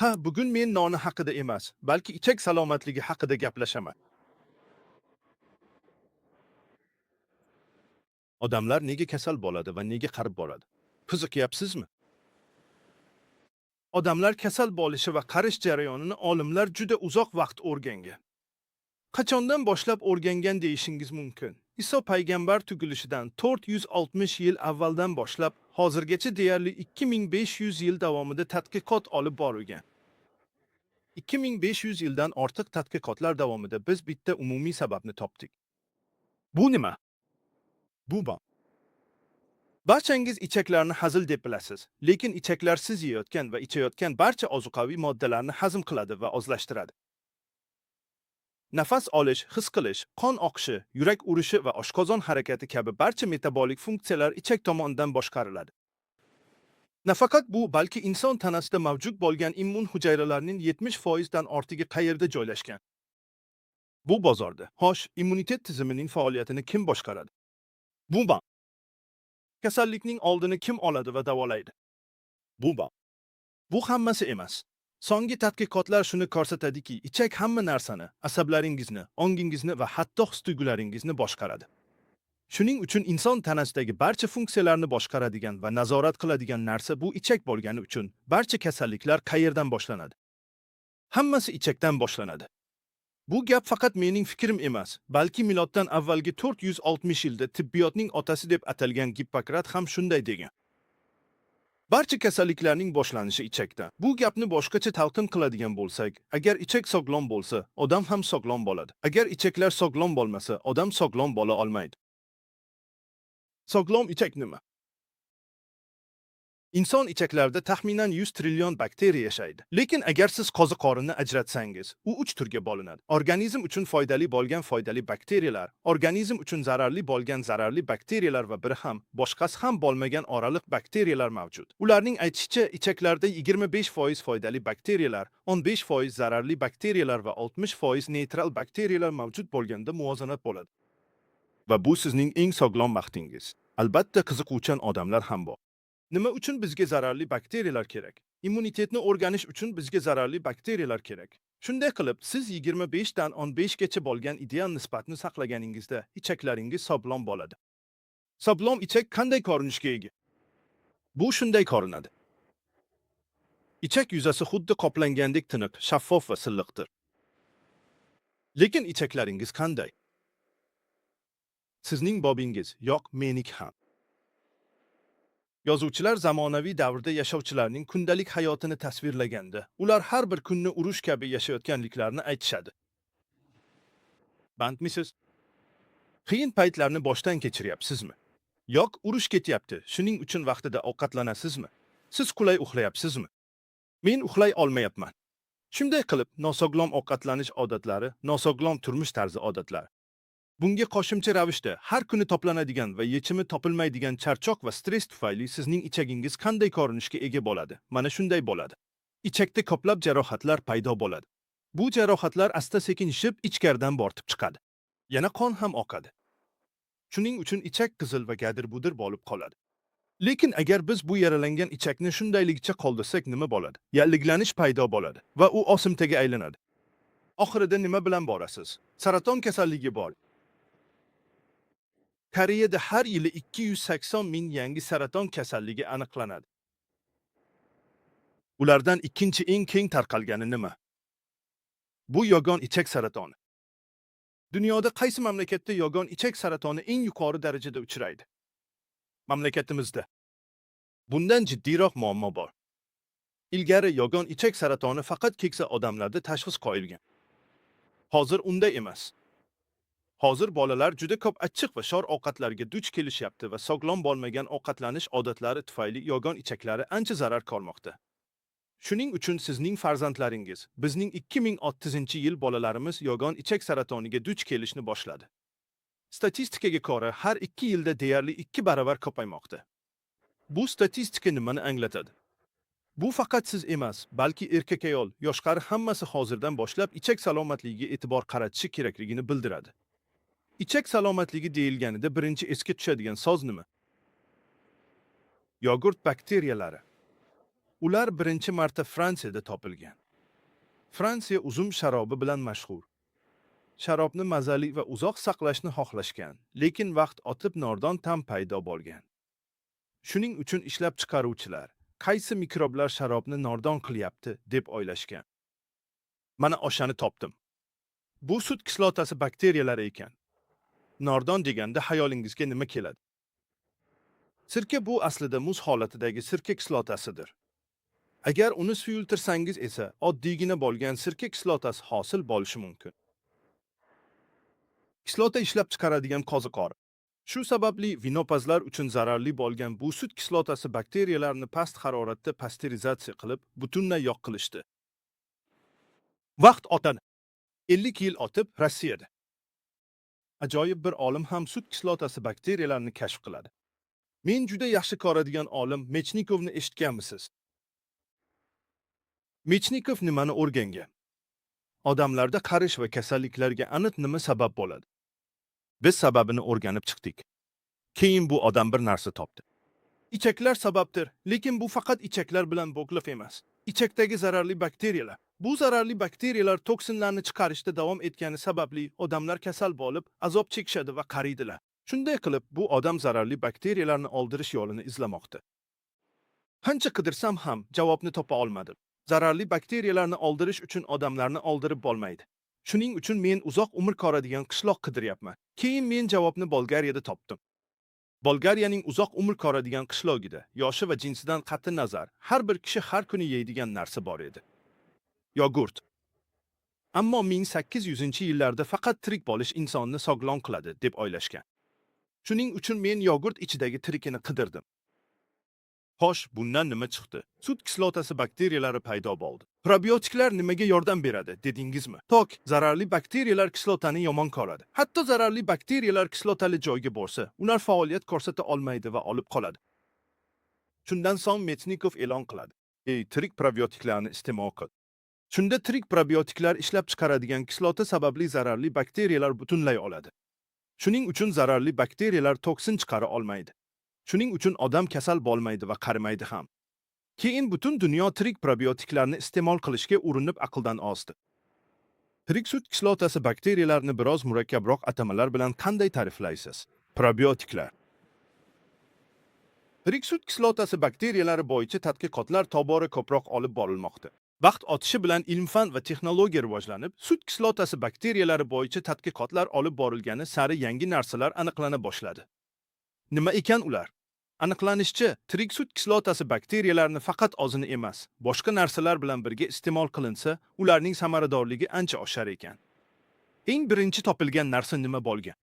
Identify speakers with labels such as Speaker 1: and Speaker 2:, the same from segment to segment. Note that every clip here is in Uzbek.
Speaker 1: Ha, bugun men noni haqida emas, balki ichak salomatligi haqida gaplashaman. Odamlar nega kasal bo'ladi va nega qarib boradi? Qiziqyapsizmi? Odamlar kasal bo'lishi va qarish jarayonini olimlar juda uzoq vaqt o'rgangan. Qachondan boshlab o'rgangan deyishingiz mumkin. Iso payg'ambar tugilishidan 460 yil avvaldan boshlab hozirgacha deyarli 2500 yil davomida tadqiqot olib borilgan. 2500 yildan ortiq tadqiqotlar davomida biz bitta umumiy sababni topdik. Bu nima? Bu bor. Barchangiz ichaklarni hazil deb bilasiz, lekin ichaklar siz yeyotgan va ichayotgan barcha ozuqaviy moddalarni hazm qiladi va ozlashtiradi. Nafas olish, his qilish, qon oqishi, yurak urishi va oshqozon harakati kabi barcha metabolik funksiyalar ichak tomonidan boshqariladi. Nafaqat bu, balki inson tanasida mavjud bo'lgan immun hujayralarning 70% dan ortig'i qayerda joylashgan? Bu bozorda. Xo'sh, immunitet tizimining faoliyatini kim boshqaradi? Bu bank. Kasallikning oldini kim oladi va davolaydi? Bu bank. Bu hammasi emas. So'nggi tadqiqotlar shuni ko'rsatadiki, ichak hamma narsani, asablaringizni, ongingizni va hatto his-tuyg'ularingizni boshqaradi. Shuning uchun inson tanasidagi barcha funksiyalarni boshqaradigan va nazorat qiladigan narsa bu ichak bo'lgani uchun barcha kasalliklar qayerdan boshlanadi? Hammasi ichakdan boshlanadi. Bu gap faqat mening fikrim emas, balki miloddan avvalgi 460 yilda tibbiyotning otasi deb atalgan Gippokrat ham shunday degan. Barcha kasalliklarning boshlanishi ichakda. Bu gapni boshqacha talqin qiladigan bo'lsak, agar ichak sog'lom bo'lsa, odam ham sog'lom bo'ladi. Agar ichaklar sog'lom bo'lmasa, odam sog'lom bo'la olmaydi. Sog'lom ichak nima? Inson ichaklarida taxminan 100 trillion bakteriya yashaydi. Lekin agar siz qo'ziqorinni ajratsangiz, u 3 turga bo'linadi. Organizm uchun foydali bo'lgan foydali bakteriyalar, organizm uchun zararli bo'lgan zararli bakteriyalar va biri ham, boshqasi ham bo'lmagan oraliq bakteriyalar mavjud. Ularning aytishicha, ichaklarda 25% foydali bakteriyalar, 15% zararli bakteriyalar va 60% neytral bakteriyalar mavjud bo'lganda muvozanat bo'ladi. Va bu sizning eng sog'lom vaqtingiz. Albatta qiziquvchan odamlar ham bor. Nima uchun bizga zararli bakteriyalar kerak? Immunitetni o'rganish uchun bizga zararli bakteriyalar kerak. Shunday qilib, siz 25 dan 15 gacha bo'lgan ideal nisbatni saqlaganingizda ichaklaringiz sog'lom bo'ladi. Sog'lom ichak qanday ko'rinishga ega? Bu shunday ko'rinadi. Ichak yuzasi xuddi qoplangandek tiniq, shaffof va silliqdir. Lekin ichaklaringiz qanday? Sizning bobingiz, yo'q, meniki ham. Yozuvchilar zamonaviy davrda yashovchilarning kundalik hayotini tasvirlaganda, ular har bir kunni urush kabi yashayotganliklarini aytishadi. Bandmisiz? Qiyin paytlarni boshdan kechiryapsizmi? Yo'q, urush ketyapti, shuning uchun vaqtida ovqatlanasizmi? Siz qulay uxlayapsizmi? Men uxlay olmayapman. Shunday qilib, nosog'lom ovqatlanish odatlari, nosog'lom turmush tarzi odatlari. Bunga qo'shimcha ravishda har kuni toplanadigan va yechimi topilmaydigan charchoq va stress tufayli sizning ichagingiz qanday ko'rinishga ega bo'ladi? Mana shunday bo'ladi. Ichakda ko'plab jarohatlar paydo bo'ladi. Bu jarohatlar asta-sekin shib ichkaridan bortib chiqadi. Yana qon ham oqadi. Shuning uchun ichak qizil va gadir-budir bo'lib qoladi. Lekin agar biz bu yaralangan ichakni shundayligicha qoldirsak nima bo'ladi? Yalliglanish paydo bo'ladi va u o'simtaga aylanadi. Oxirida nima bilan borasiz? Saraton kasalligi bor. Koreyada har yili 280 ming yangi saraton kasalligi aniqlanadi. Ulardan ikkinchi eng keng tarqalgani nima? Bu yogon ichak saratoni. Dunyoda qaysi mamlakatda yogon ichak saratoni eng yuqori darajada uchraydi? Mamlakatimizda. Bundan jiddiyroq muammo bor. Ilgari yogon ichak saratoni faqat keksa odamlarda tashxis qo'yilgan. Hozir unday emas. Hozir bolalar juda ko'p achchiq va shor ovqatlarga duch kelishyapti va sog'lom bo'lmagan ovqatlanish odatlari tufayli yogon ichaklari ancha zarar ko'rmoqda. Shuning uchun sizning farzandlaringiz, bizning 2030-yil bolalarimiz yogon ichak saratoniga duch kelishni boshladi. Statistikaga ko'ra, har 2 yilda deyarli 2 baravar ko'paymoqda. Bu statistika nimani anglatadi? Bu faqat siz emas, balki erkak ayol, yosh qari hammasi hozirdan boshlab ichak salomatligiga e'tibor qaratishi kerakligini bildiradi. Ichak salomatligi deyilganida birinchi esga tushadigan so'z nima? Yogurt bakteriyalari. Ular birinchi marta Fransiyada topilgan. Fransiya uzum sharobi bilan mashhur. Sharobni mazali va uzoq saqlashni xohlashgan, lekin vaqt o'tib nordon ta'm paydo bo'lgan. Shuning uchun ishlab chiqaruvchilar qaysi mikroblar sharobni nordon qilyapti deb o'ylashgan. Mana o'shani topdim. Bu sut kislotasi bakteriyalari ekan. Nordon deganda xayolingizga nima keladi? Sirka bu aslida muz holatidagi sirka kislotasidir. Agar uni suyultirsangiz esa oddiygina bo'lgan sirka kislotasi hosil bo'lishi mumkin. Kislota ishlab chiqaradigan qo'ziqor. Shu sababli vinopazlar uchun zararli bo'lgan bu sut kislotasi bakteriyalarni past haroratda pasterizatsiya qilib, butunlay yo'q qilishdi. Vaqt o'tadi. 50 yil o'tib Rossiyada ajoyib bir olim ham sut kislotasi bakteriyalarni kashf qiladi. Men juda yaxshi ko'radigan olim Mechnikovni eshitganmisiz? Mechnikov nimani o'rgangan? Odamlarda qarish va kasalliklarga aniq nima sabab bo'ladi? Biz sababini o'rganib chiqdik. Keyin bu odam bir narsa topdi. Ichaklar sababdir, lekin bu faqat ichaklar bilan bog'liq emas. Ichakdagi zararli bakteriyalar. Bu zararli bakteriyalar toksinlarni chiqarishda davom etgani sababli odamlar kasal bo'lib, azob chekishadi va qariydilar. Shunday qilib, bu odam zararli bakteriyalarni oldirish yo'lini izlamoqda. Qancha qidirsam ham javobni topa olmadim. Zararli bakteriyalarni oldirish uchun odamlarni oldirib bo'lmaydi. Shuning uchun men uzoq umr ko'radigan qishloq qidiryapman. Keyin men javobni Bolgariyada topdim. Bolgariyaning uzoq umr ko'radigan qishlogida yoshi va jinsidan qat'i nazar har bir kishi har kuni yeydigan narsa bor edi. Yogurt. Ammo 1800-yillarda faqat tirik bo'lish insonni sog'lom qiladi deb o'ylashgan. Shuning uchun men yogurt ichidagi tirikini qidirdim. Xo'sh, bundan nima chiqdi? Sut kislotasi bakteriyalari paydo bo'ldi. Probiotiklar nimaga yordam beradi, dedingizmi? Tok, zararli bakteriyalar kislotani yomon ko'radi. Hatto zararli bakteriyalar kislotali joyga borsa, ular faoliyat ko'rsata olmaydi va olib qoladi. Shundan so'ng Mechnikov e'lon qiladi: tirik probiotiklarni iste'mol qil. Shunda tirik probiotiklar ishlab chiqaradigan kislota sababli zararli bakteriyalar butunlay oladi. Shuning uchun zararli bakteriyalar toksin chiqara olmaydi. Shuning uchun odam kasal bo'lmaydi va qarimaydi ham. Keyin butun dunyo tirik probiotiklarni iste'mol qilishga urinib aqldan ozdi. Tirik sut kislotasi bakteriyalarni biroz murakkabroq atamalar bilan qanday ta'riflaysiz? Probiotiklar. Tirik sut kislotasi bakteriyalari bo'yicha tadqiqotlar tobora ko'proq olib borilmoqda. Vaqt o'tishi bilan ilm-fan va texnologiya rivojlanib, sut kislotasi bakteriyalari bo'yicha tadqiqotlar olib borilgani sari yangi narsalar aniqlana boshladi. Nima ekan ular? Aniqlanishicha, tirik sut kislotasi bakteriyalarni faqat o'zini emas, boshqa narsalar bilan birga iste'mol qilinsa, ularning samaradorligi ancha oshar ekan. Eng birinchi topilgan narsa nima bo'lgan?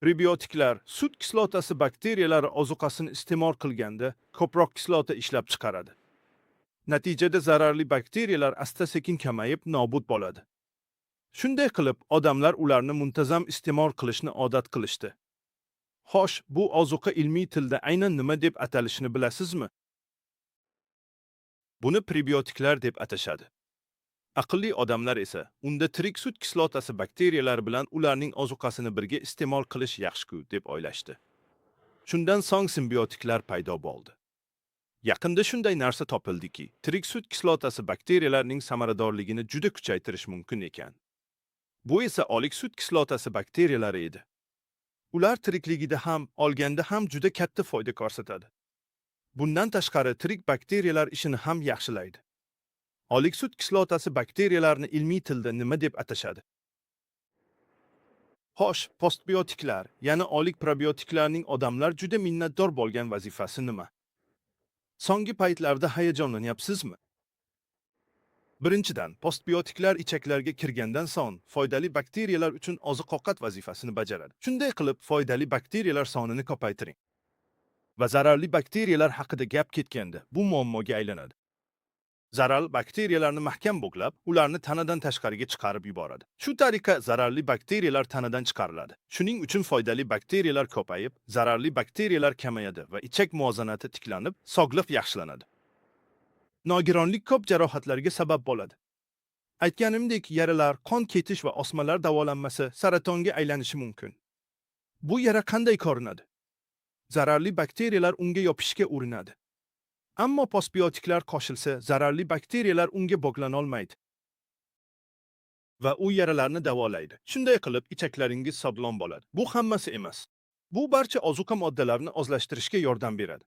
Speaker 1: Prebiotiklar sut kislotasi bakteriyalari ozuqasini iste'mol qilganda ko'proq kislota ishlab chiqaradi. Natijada zararli bakteriyalar asta-sekin kamayib, nobud bo'ladi. Shunday qilib, odamlar ularni muntazam iste'mol qilishni odat qilishdi. Xo'sh, bu ozuqa ilmiy tilda aynan nima deb atalishini bilasizmi? Buni prebiotiklar deb atashadi. Aqlli odamlar esa unda tirik sut kislotasi bakteriyalari bilan ularning ozuqasini birga iste'mol qilish yaxshi-ku deb o'ylashdi. Shundan so'ng simbiotiklar paydo bo'ldi. Yaqinda shunday narsa topildiki, tirik sut kislotasi bakteriyalarning samaradorligini juda kuchaytirish mumkin ekan. Bu esa olik sut kislotasi bakteriyalari edi. Ular tirikligida ham, olganda ham juda katta foyda ko'rsatadi. Bundan tashqari tirik bakteriyalar ishini ham yaxshilaydi. Olik sut kislotasi bakteriyalarni ilmiy tilda nima deb atashadi? Xo'sh, postbiotiklar, ya'ni olik probiotiklarning odamlar juda minnatdor bo'lgan vazifasi nima? So'nggi paytlarda hayajonlanyapsizmi? Birinchidan, postbiotiklar ichaklarga kirgandan so'ng foydali bakteriyalar uchun oziq-ovqat vazifasini bajaradi. Shunday qilib, foydali bakteriyalar sonini ko'paytiring. Va zararli bakteriyalar haqida gap ketganda, bu muammoga aylanadi. Zararli bakteriyalarni mahkam bog'lab, ularni tanadan tashqariga chiqarib yuboradi. Shu tariqa zararli bakteriyalar tanadan chiqariladi. Shuning uchun foydali bakteriyalar ko'payib, zararli bakteriyalar kamayadi va ichak muvozanati tiklanib, sog'liq yaxshilanadi. Nogironlik ko'p jarohatlarga sabab bo'ladi. Aytganimdek, yaralar, qon ketish va osmalar davolanmasa saratonga aylanishi mumkin. Bu yara qanday ko'rinadi? Zararli bakteriyalar unga yopishishga urinadi. Ammo postbiotiklar qo'shilsa, zararli bakteriyalar unga bog'lanolmaydi va u yaralarni davolaydi. Shunday qilib, ichaklaringiz sog'lom bo'ladi. Bu hammasi emas. Bu barcha ozuqa moddalarini ozlashtirishga yordam beradi.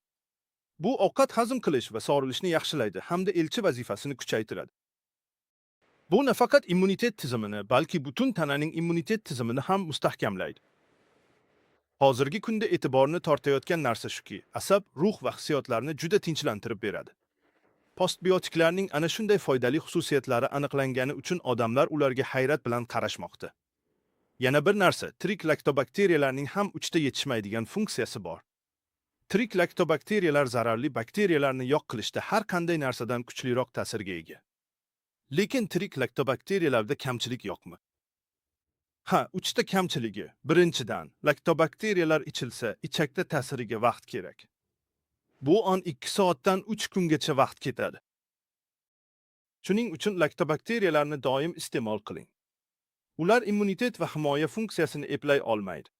Speaker 1: Bu ovqat hazm qilish va sog'rilishni yaxshilaydi hamda elchi vazifasini kuchaytiradi. Bu nafaqat immunitet tizimini, balki butun tananing immunitet tizimini ham mustahkamlaydi. Hozirgi kunda e'tiborni tortayotgan narsa shuki, asab, ruh va hissiyotlarni juda tinchlantirib beradi. Postbiotiklarning ana shunday foydali xususiyatlari aniqlangani uchun odamlar ularga hayrat bilan qarashmoqda. Yana bir narsa, tirik laktobakteriyalarning ham uchta yetishmaydigan funksiyasi bor. Tirik laktobakteriyalar zararli bakteriyalarni yo'q qilishda har qanday narsadan kuchliroq ta'sirga ega. Lekin tirik laktobakteriyalarda kamchilik yo'qmi? Ha, uchta kamchiligi. Birinchidan, laktobakteriyalar ichilsa, ichakda ta'siriga vaqt kerak. Bu on 2 soatdan 3 kungacha vaqt ketadi. Shuning uchun laktobakteriyalarni doim iste'mol qiling. Ular immunitet va himoya funksiyasini eplay olmaydi.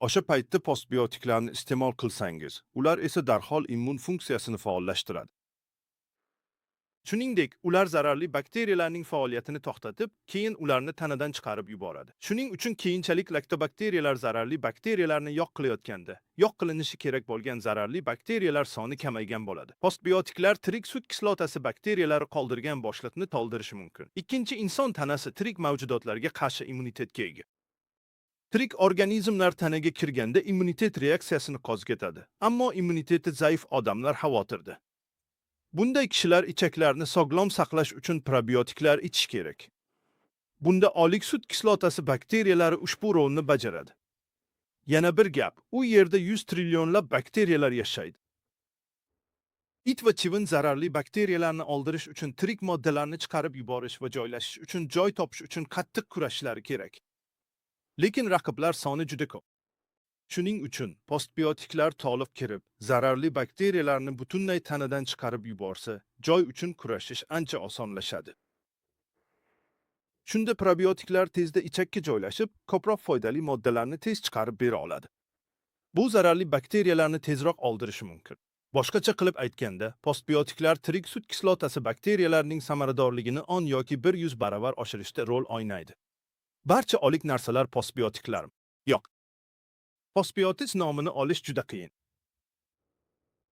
Speaker 1: O'sha paytda postbiotiklarni iste'mol qilsangiz, ular esa darhol immun funksiyasini faollashtiradi. Shuningdek, ular zararli bakteriyalarning faoliyatini to'xtatib, keyin ularni tanadan chiqarib yuboradi. Shuning uchun keyinchalik laktobakteriyalar zararli bakteriyalarni yo'q qilayotganda, yo'q qilinishi kerak bo'lgan zararli bakteriyalar soni kamaygan bo'ladi. Postbiotiklar tirik sut kislotasi bakteriyalari qoldirgan bo'shliqni to'ldirishi mumkin. Ikkinchi, inson tanasi tirik mavjudotlarga qarshi immunitetga ega. Tirik organizmlar tanaga kirganda immunitet reaksiyasini qo'zg'atadi. Ammo immuniteti zaif odamlar xavotirda. Bunday kishilar ichaklarni sog'lom saqlash uchun probiotiklar ichish kerak. Bunda olik sut kislotasi bakteriyalari ushbu rolni bajaradi. Yana bir gap, u yerda 100 trillionlab bakteriyalar yashaydi. It va chivin zararli bakteriyalarni oldirish uchun tirik moddalarni chiqarib yuborish va joylashish uchun joy topish uchun qattiq kurashishlari kerak. Lekin raqiblar soni juda ko'p. Shuning uchun postbiotiklar to'liq kirib, zararli bakteriyalarni butunlay tanadan chiqarib yuborsa, joy uchun kurashish ancha osonlashadi. Shunda probiotiklar tezda ichakka joylashib, ko'proq foydali moddalarni tez chiqarib bera oladi. Bu zararli bakteriyalarni tezroq oldirishi mumkin. Boshqacha qilib aytganda, postbiotiklar tirik sut kislotasi bakteriyalarning samaradorligini 10 yoki 100 baravar oshirishda rol o'ynaydi. Barcha olik narsalar postbiotiklar? Yo'q. Postbiotik nomini olish juda qiyin.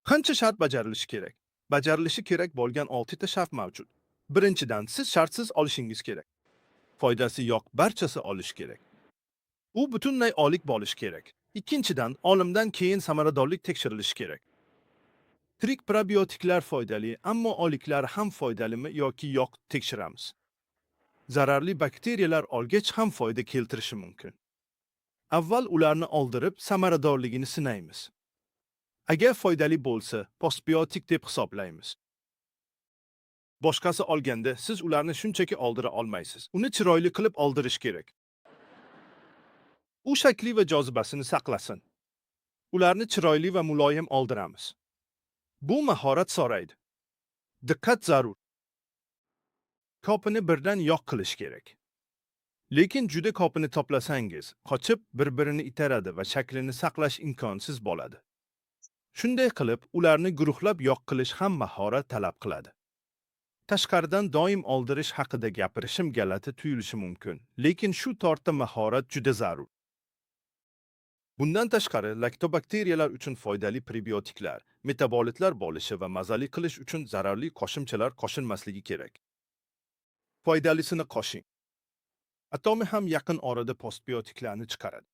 Speaker 1: Qancha shart bajarilishi kerak? Bajarilishi kerak bo'lgan 6 ta shart mavjud. Birinchidan, siz shartsiz olishingiz kerak. Foydasi yo'q, barchasi olish kerak. U butunlay olik bo'lishi kerak. Ikkinchidan, olimdan keyin samaradorlik tekshirilishi kerak. Tirik probiotiklar foydali, ammo oliklar ham foydalimi yoki yo'q tekshiramiz. Zararli bakteriyalar olgach ham foyda keltirishi mumkin. Avval ularni oldirib, samaradorligini sinaymiz. Agar foydali bo'lsa, postbiotik deb hisoblaymiz. Boshqasi olganda siz ularni shunchaki oldira olmaysiz. Uni chiroyli qilib oldirish kerak. U shakli va jozibasini saqlasin. Ularni chiroyli va muloyim oldiramiz. Bu mahorat so'raydi. Diqqat zarur. Kopini birdan yo'q qilish kerak. Lekin juda kopini toplasangiz, qochib bir-birini itaradi va shaklini saqlash imkonsiz bo'ladi. Shunday qilib, ularni guruhlab yo'q qilish ham mahorat talab qiladi. Tashqaridan doim oldirish haqida gapirishim galati tuyulishi mumkin, lekin shu tortda mahorat juda zarur. Bundan tashqari, laktobakteriyalar uchun foydali prebiotiklar, metabolitlar bo'lishi va mazali qilish uchun zararli qo'shimchalar qo'shilmasligi kerak. Foydalisini qo'shing. Atomi ham yaqin orada postbiotiklarni chiqaradi.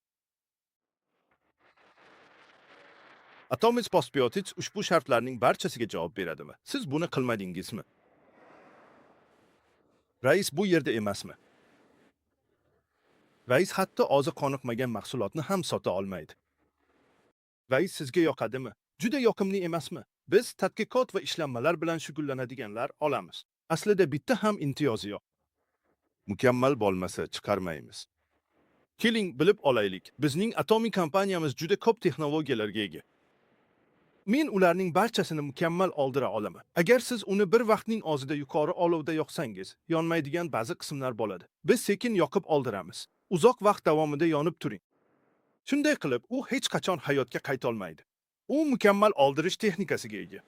Speaker 1: Atomic Postbiotics ushbu shartlarning barchasiga javob beradimi? Siz buni qilmadingizmi? Rais bu yerda emasmi? Rais hatto og'zi qoniqmagan mahsulotni ham sota olmaydi. Rais sizga yoqadimi? Juda yoqimli emasmi? Biz tadqiqot va ishlanmalar bilan shug'ullanadiganlar olamiz. Aslida bitta ham imtiyozi yo'q. Mukammal bo'lmasa chiqarmaymiz. Keling, bilib olaylik. Bizning Atomic kompaniyamiz juda ko'p texnologiyalarga ega. Men ularning barchasini mukammal oldira olaman. Agar siz uni bir vaqtning o'zida yuqori olovda yoqsangiz, yonmaydigan ba'zi qismlar bo'ladi. Biz sekin yoqib oldiramiz. Uzoq vaqt davomida yonib turing. Shunday qilib, u hech qachon hayotga qayta olmaydi. U mukammal oldirish texnikasiga ega.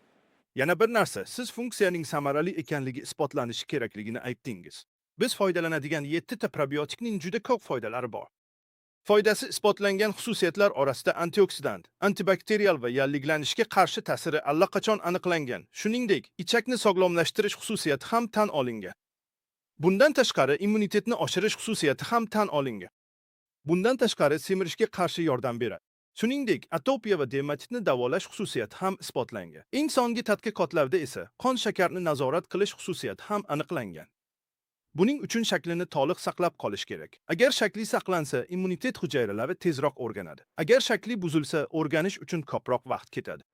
Speaker 1: Yana bir narsa, siz funksiyaning samarali ekanligi isbotlanishi kerakligini aytdingiz. Biz foydalanadigan 7 ta probiotikning juda ko'p foydalari bor. Foydasi isbotlangan xususiyatlar orasida antioksidant, antibakterial va yallig'lanishga qarshi ta'siri allaqachon aniqlangan. Shuningdek, ichakni sog'lomlashtirish xususiyati ham tan olingan. Bundan tashqari immunitetni oshirish xususiyati ham tan olingan. Bundan tashqari semirishga qarshi yordam beradi. Shuningdek, atopiya va dermatitni davolash xususiyati ham isbotlangan. Insongi tadqiqotlarda esa qon shakarini nazorat qilish xususiyati ham aniqlangan. Buning uchun shaklini to'liq saqlab qolish kerak. Agar shakli saqlansa, immunitet hujayralari tezroq o'rganadi. Agar shakli buzilsa, o'rganish uchun ko'proq vaqt ketadi.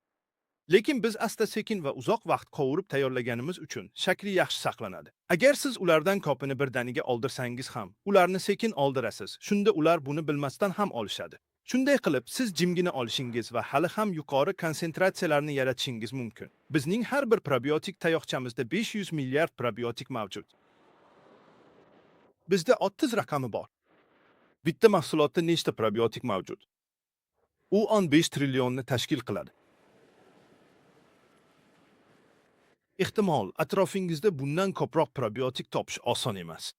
Speaker 1: Lekin biz asta-sekin va uzoq vaqt qovurib tayyorlaganimiz uchun shakli yaxshi saqlanadi. Agar siz ulardan ko'pini birdaniga oldirsangiz ham, ularni sekin oldirasiz. Shunda ular buni bilmasdan ham olishadi. Shunday qilib, siz jimgina olishingiz va hali ham yuqori konsentratsiyalarni yaratishingiz mumkin. Bizning har bir probiotik tayoqchamizda 500 milliard probiotik mavjud. Bizda 30 raqami bor. Bitta mahsulotda nechta probiotik mavjud? U 15 trillionni tashkil qiladi. Ehtimol, atrofingizda bundan ko'proq probiotik topish oson emas.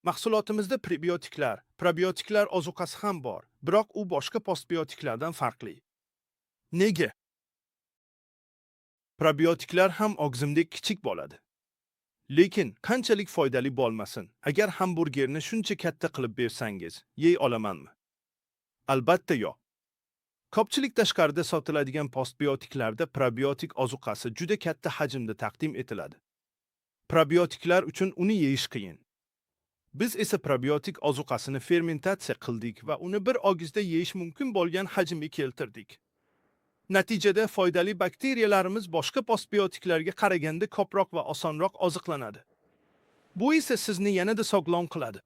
Speaker 1: Mahsulotimizda prebiotiklar, probiotiklar ozuqasi ham bor, biroq u boshqa postbiotiklardan farqli. Nega? Probiotiklar ham og'zimdek kichik bo'ladi. Lekin qanchalik foydali bo'lmasin, agar hamburgerni shuncha katta qilib bersangiz, yey olamanmi? Albatta yo'q. Ko'pchilik tashqarida sotiladigan postbiotiklarda probiotik ozuqasi juda katta hajmda taqdim etiladi. Probiotiklar uchun uni yeyish qiyin. Biz esa probiotik ozuqasini fermentatsiya qildik va uni bir og'izda yeyish mumkin bo'lgan hajmga keltirdik. Natijada foydali bakteriyalarimiz boshqa postbiotiklarga qaraganda ko'proq va osonroq oziqlanadi. Bu esa sizni yanada sog'lom qiladi.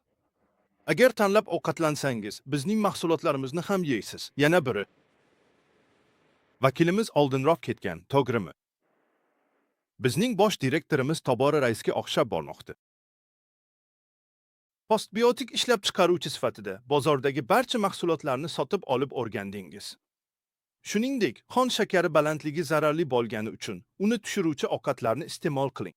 Speaker 1: Agar tanlab ovqatlansangiz, bizning mahsulotlarimizni ham yeysiz. Yana biri. Vakilimiz oldinroq ketgan, to'g'rimi? Bizning bosh direktorimiz tobora raisga o'xshab bormoqda. Postbiotik ishlab chiqaruvchi sifatida bozordagi barcha mahsulotlarni sotib olib o'rgandingiz. Shuningdek, qon shakari balandligi zararli bo'lgani uchun uni tushiruvchi ovqatlarni iste'mol qiling.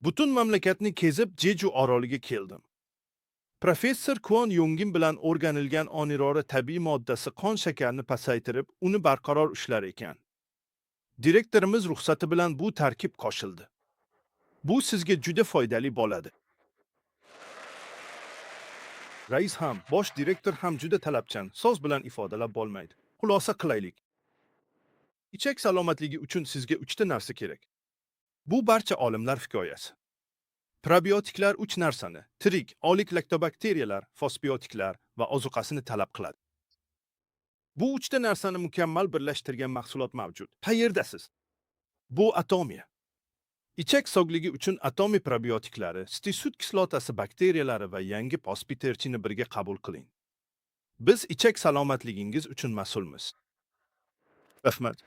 Speaker 1: Butun mamlakatni kezib Jeju oroliga keldim. Professor Kwon Yongin bilan o'rganilgan onirora tabiiy moddasi qon shakarini pasaytirib, uni barqaror ushlar ekan. Direktorimiz ruxsati bilan bu tarkib qo'shildi. Bu sizga juda foydali bo'ladi. Rais ham, bosh direktor ham juda talabchan, so'z bilan ifodalab bo'lmaydi. Xulosa qilaylik. Ichak salomatligi uchun sizga 3 ta narsa kerak. Bu barcha olimlar hikoyasi. Probiotiklar 3 narsani: tirik, olik laktobakteriyalar, fosbiotiklar va ozuqasini talab qiladi. Bu 3 ta narsani mukammal birlashtirgan mahsulot mavjud. Qayerdasiz? Bu atomiya. Ichak sog'ligi uchun atomiy probiotiklari, stisut kislotasi bakteriyalari va yangi posbiterchini birga qabul qiling. Biz ichak salomatligingiz uchun mas'ulmiz. Rahmat.